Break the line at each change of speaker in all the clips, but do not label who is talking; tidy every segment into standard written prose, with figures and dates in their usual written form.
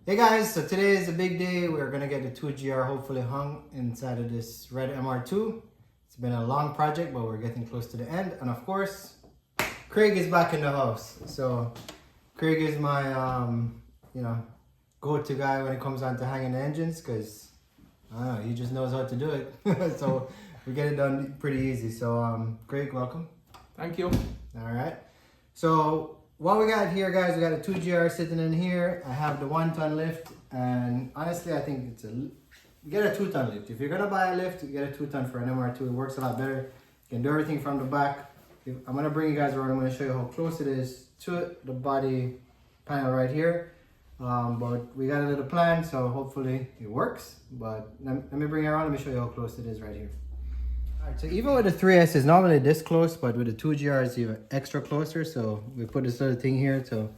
Hey guys, so today is a big day. We're gonna get the 2GR hopefully hung inside of this red MR2. It's been a long project, but we're getting close to the end. And of course, Craig is back in the house. So Craig is my, go-to guy when it comes on to hanging the engines, because I don't know, he just knows how to do it. So we get it done pretty easy. So Craig, welcome.
Thank you.
All right. So what we got here, guys, we got a 2GR sitting in here. I have the 1-ton lift, and honestly, I think get a 2-ton lift. If you're gonna buy a lift, get a 2-ton for an MR2. It works a lot better. You can do everything from the back. I'm gonna bring you guys around. I'm gonna show you how close it is to the body panel right here. But we got a little plan, so hopefully it works. But let me bring it around. Let me show you how close it is right here. Alright, so even with the 3S, it's normally this close, but with the 2GR, it's even extra closer. So we put this little thing here, so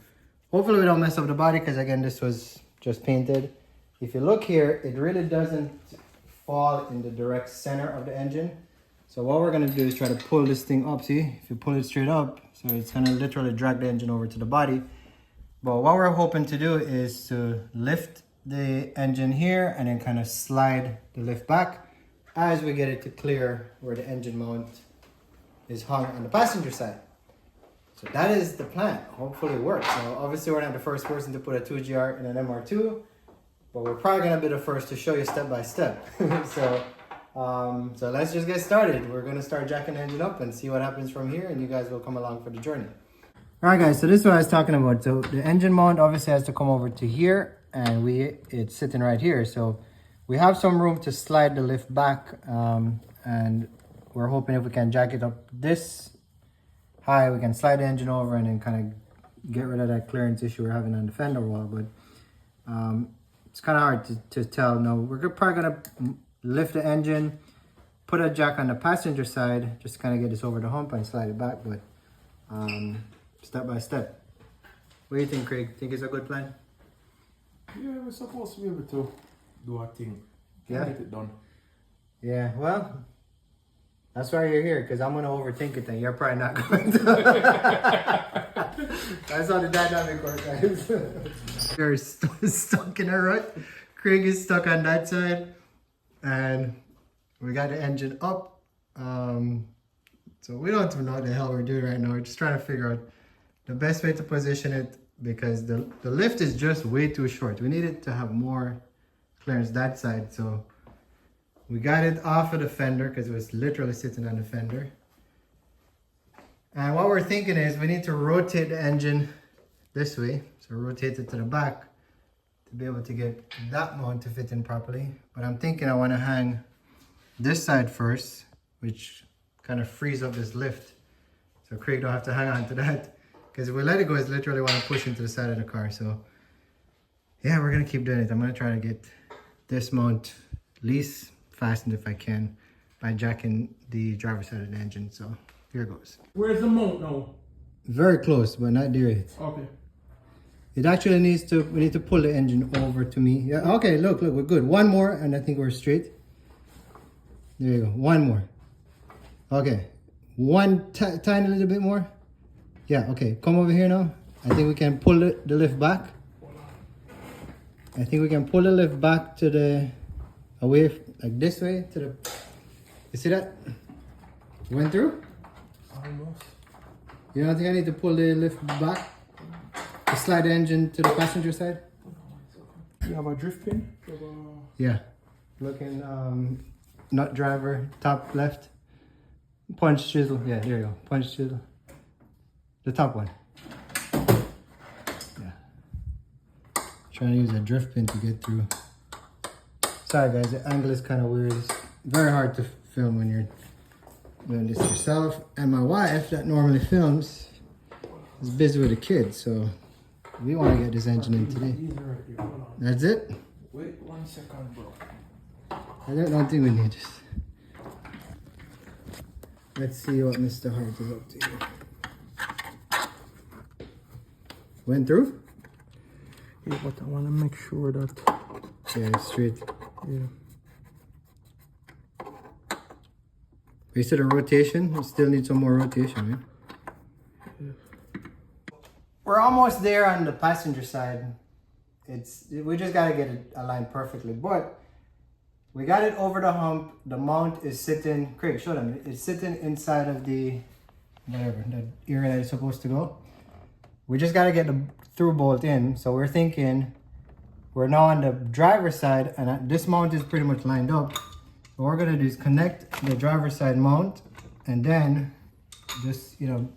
hopefully we don't mess up the body, because again, this was just painted. If you look here, it really doesn't fall in the direct center of the engine. So what we're gonna do is try to pull this thing up. See, if you pull it straight up, so it's gonna literally drag the engine over to the body. But what we're hoping to do is to lift the engine here and then kind of slide the lift back as we get it to clear where the engine mount is hung on the passenger side. So that is the plan. Hopefully it works. So obviously we're not the first person to put a 2GR in an MR2, but we're probably gonna be the first to show you step by step. So let's just get started. We're gonna start jacking the engine up and see what happens from here, and you guys will come along for the journey. All right, guys, so this is what I was talking about. So the engine mount obviously has to come over to here, and it's sitting right here. So we have some room to slide the lift back, and we're hoping if we can jack it up this high, we can slide the engine over and then kind of get rid of that clearance issue we're having on the fender wall. But it's kind of hard to tell. No, we're probably going to lift the engine, put a jack on the passenger side, just kind of get this over the hump and slide it back, but step by step. What do you think, Craig? Think it's a good plan?
Yeah, we're supposed to be able to do our thing.
Yeah.
Get it done.
Yeah, well, that's why you're here, because I'm going to overthink it and you're probably not going to. That's how the dynamic works, guys. We're stuck in a rut. Craig is stuck on that side, and we got the engine up. So we don't even know what the hell we're doing right now. We're just trying to figure out the best way to position it, because the lift is just way too short. We need it to have more clearance that side. So we got it off of the fender because it was literally sitting on the fender. And what we're thinking is we need to rotate the engine this way. So rotate it to the back to be able to get that mount to fit in properly. But I'm thinking I want to hang this side first, which kind of frees up this lift. So Craig don't have to hang on to that, because if we let it go, it's literally want to push into the side of the car. So yeah, we're going to keep doing it. I'm going to try to get this mount least fastened if I can by jacking the driver's side of the engine. So here goes.
Where's the mount now?
Very close, but not there yet.
Okay.
It actually we need to pull the engine over to me. Yeah, okay, look, we're good. One more, and I think we're straight. There you go, one more. Okay, one tiny little bit more. Yeah, okay, come over here now. I think we can pull the lift back. I think we can pull the lift back to the, away, like this way, to the, you see that? Went through?
Almost.
You don't think I need to pull the lift back to slide the engine to the passenger side?
You have a drift pin?
Yeah. Looking, nut driver, top left. Punch chisel. Yeah, there you go. Punch chisel. The top one. Yeah. Trying to use a drift pin to get through. Sorry guys, the angle is kind of weird. It's very hard to film when you're doing this yourself. And my wife, that normally films, is busy with the kids, so we want to get this engine in today. That's it?
Wait 1 second, bro.
I don't think we need this. Let's see what Mr. Hart is up to here. Went through?
Yeah, but I want to make sure that...
Yeah, it's straight.
Yeah.
You said a rotation? We still need some more rotation, right? Yeah. We're almost there on the passenger side. we just gotta get it aligned perfectly. But we got it over the hump. The mount is sitting, Craig, show them. It's sitting inside of the, whatever, the area that it's supposed to go. We just gotta get the through bolt in. So we're thinking, we're now on the driver's side and this mount is pretty much lined up. What we're gonna do is connect the driver's side mount and then just, you know,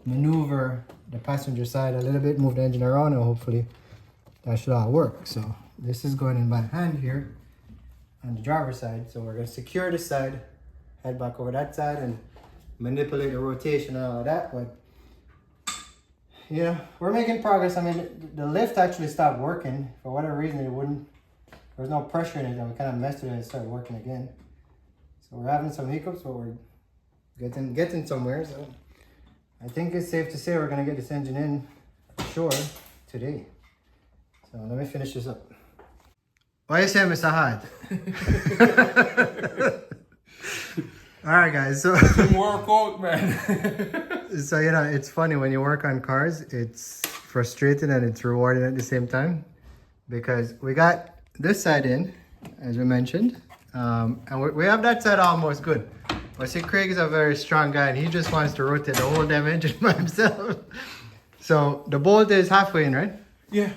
maneuver the passenger side a little bit, move the engine around, and hopefully that should all work. So this is going in by hand here on the driver's side. So we're gonna secure this side, head back over that side and manipulate the rotation and all of that. But you know, we're making progress. I mean, the lift actually stopped working. For whatever reason, there was no pressure in it, and we kind of messed with it and it started working again. So we're having some hiccups, but we're getting somewhere. So I think it's safe to say we're gonna get this engine in for sure today. So let me finish this up. What do you say, Mr. Hart? All right, guys. So
Work out, man.
so you know, it's funny when you work on cars. It's frustrating and it's rewarding at the same time because we got this side in, as we mentioned, and we have that side almost good. But see, Craig is a very strong guy and he just wants to rotate the whole damn engine by himself. So the bolt is halfway in, right?
Yeah.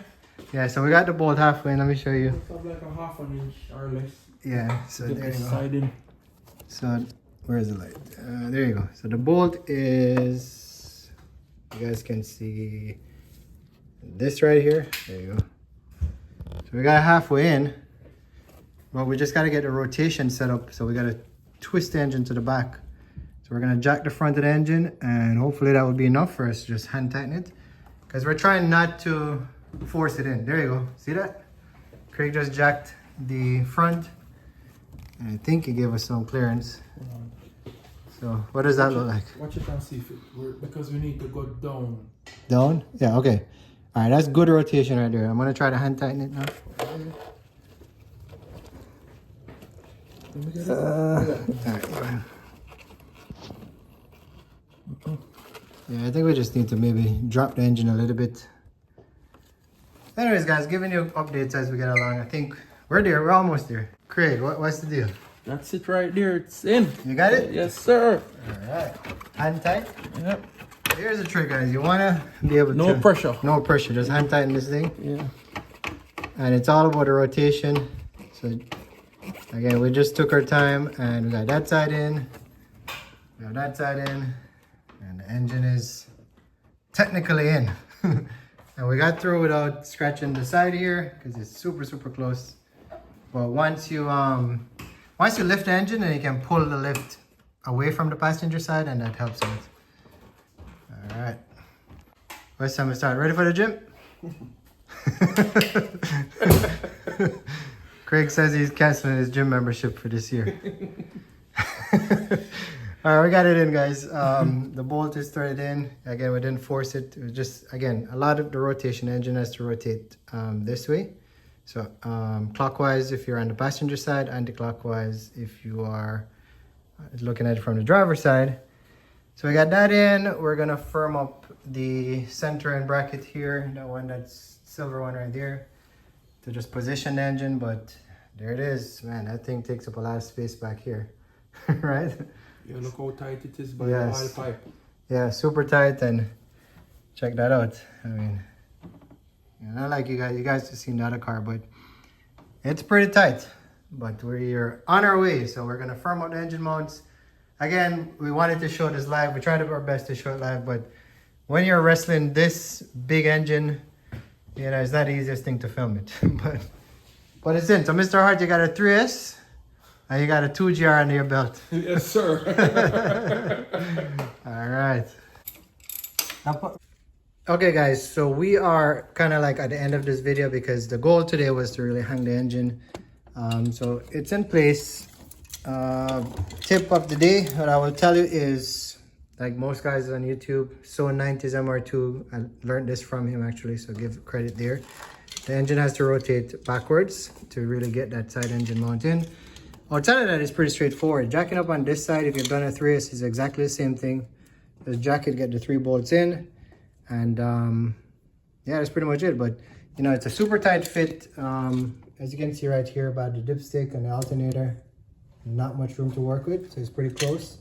Yeah, so we got the bolt halfway in. Let me show you.
It's like a half an inch or less.
Yeah, so
Get
there you
the
go.
side in.
So where's the light? There you go. So the bolt is, you guys can see this right here. There you go. So we got halfway in, but we just got to get the rotation set up. So we got to twist the engine to the back. So we're going to jack the front of the engine and hopefully that will be enough for us to just hand tighten it. Because we're trying not to force it in. There you go. See that? Craig just jacked the front. And I think he gave us some clearance. So what does that look like?
Watch it and see if it works because we need to go down.
Down? Yeah, okay. All right, that's good rotation right there. I'm gonna try to hand tighten it now. All right. Yeah, I think we just need to maybe drop the engine a little bit. Anyways, guys, giving you updates as we get along. I think we're there. We're almost there. Craig, what's the deal?
That's it right there. It's in.
You got it?
Yes, sir.
All right. Hand tight.
Yep.
Here's the trick, guys. You wanna be able to...
No pressure.
No pressure. Just hand tighten this thing.
Yeah.
And it's all about the rotation. So again, we just took our time and we got that side in. We got that side in. And the engine is technically in. And we got through without scratching the side here because it's super, super close. But once you lift the engine, then you can pull the lift away from the passenger side and that helps out. All right. What's time to start? Ready for the gym? Craig says he's canceling his gym membership for this year. All right, we got it in, guys. The bolt is threaded in. Again, we didn't force it. It was just, again, a lot of the rotation. Engine has to rotate this way. So clockwise if you're on the passenger side, anti-clockwise if you are looking at it from the driver's side. So we got that in. We're gonna firm up the center and bracket here, that one, that's silver one right there, to just position the engine. But there it is, man. That thing takes up a lot of space back here, right?
Yeah, look how tight it is by
Yes.
the oil pipe.
Yeah, super tight, and check that out. I mean, not like you guys have seen the other car, but it's pretty tight. But we're on our way, so we're gonna firm up the engine mounts. Again, we wanted to show this live. We tried our best to show it live, but when you're wrestling this big engine, you know, it's not the easiest thing to film it. but it's in. So Mr. Hart, you got a 3S, and you got a 2GR under your belt.
Yes, sir.
All right. Okay, guys, so we are kind of like at the end of this video because the goal today was to really hang the engine. So it's in place. Tip of the day, what I will tell you is, like most guys on YouTube, so 90s MR2, I learned this from him actually, so give credit there. The engine has to rotate backwards to really get that side engine mount in. Outside of that, it's pretty straightforward. Jacking up on this side, if you've done a 3S, is exactly the same thing. Just jack it, get the 3 bolts in, and yeah, that's pretty much it. But you know, it's a super tight fit. As you can see right here about the dipstick and the alternator, not much room to work with, so it's pretty close.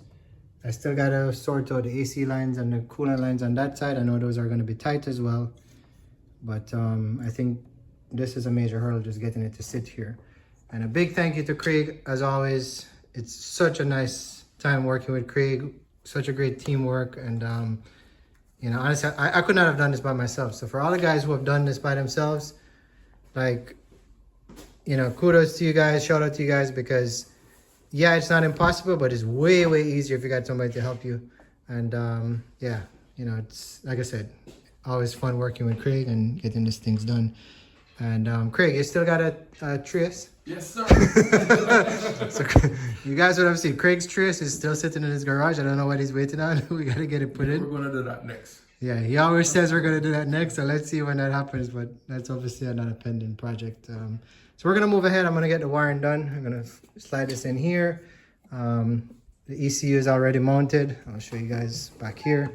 I still gotta sort out the AC lines and the coolant lines on that side. I know those are gonna be tight as well, but I think this is a major hurdle, just getting it to sit here. And a big thank you to Craig, as always. It's such a nice time working with Craig, such a great teamwork, and you know, honestly, I could not have done this by myself. So for all the guys who have done this by themselves, like, you know, kudos to you guys, shout out to you guys, because yeah, it's not impossible, but it's way, way easier if you got somebody to help you. And yeah, you know, it's like I said, always fun working with Craig and getting these things done. And Craig, you still got a Trius?
Yes, sir.
So you guys would have seen Craig's Trius is still sitting in his garage. I don't know what he's waiting on. We gotta get it put in.
We're gonna do that next.
Yeah, he always says we're gonna do that next, so let's see when that happens. But that's obviously not a pending project. So we're gonna move ahead. I'm gonna get the wiring done. I'm gonna slide this in here. The ECU is already mounted. I'll show you guys back here.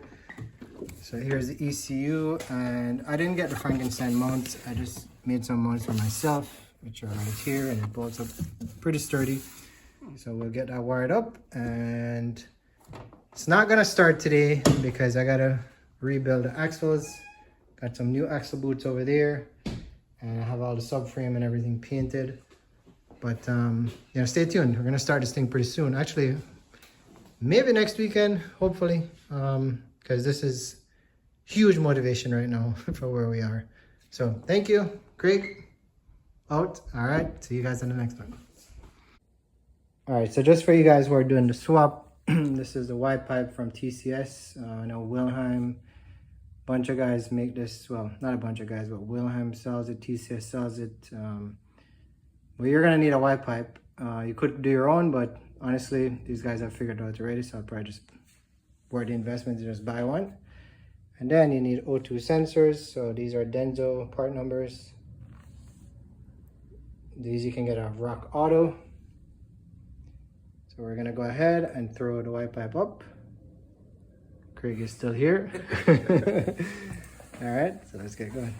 So here's the ECU, and I didn't get the Frankenstein mounts. I just made some mounts for myself, which are right here, and it bolts up pretty sturdy. So we'll get that wired up, and it's not gonna start today because I gotta rebuild the axles. Got some new axle boots over there, and I have all the subframe and everything painted. But you know, stay tuned. We're gonna start this thing pretty soon. Actually, maybe next weekend, hopefully, because this is huge motivation right now for where we are. So thank you, Craig. Out. All right. See you guys in the next one. All right. So just for you guys who are doing the swap, this is the Y pipe from TCS. I know Wilhelm, bunch of guys make this. Well, not a bunch of guys, but Wilhelm sells it. TCS sells it. Well, you're gonna need a Y pipe. You could do your own, but honestly, these guys have figured it out already. So I'll probably just worth the investment to just buy one. And then you need O2 sensors. So these are Denso part numbers. These you can get off Rock Auto. So we're gonna go ahead and throw the Y pipe up. Craig is still here. All right, so let's get going.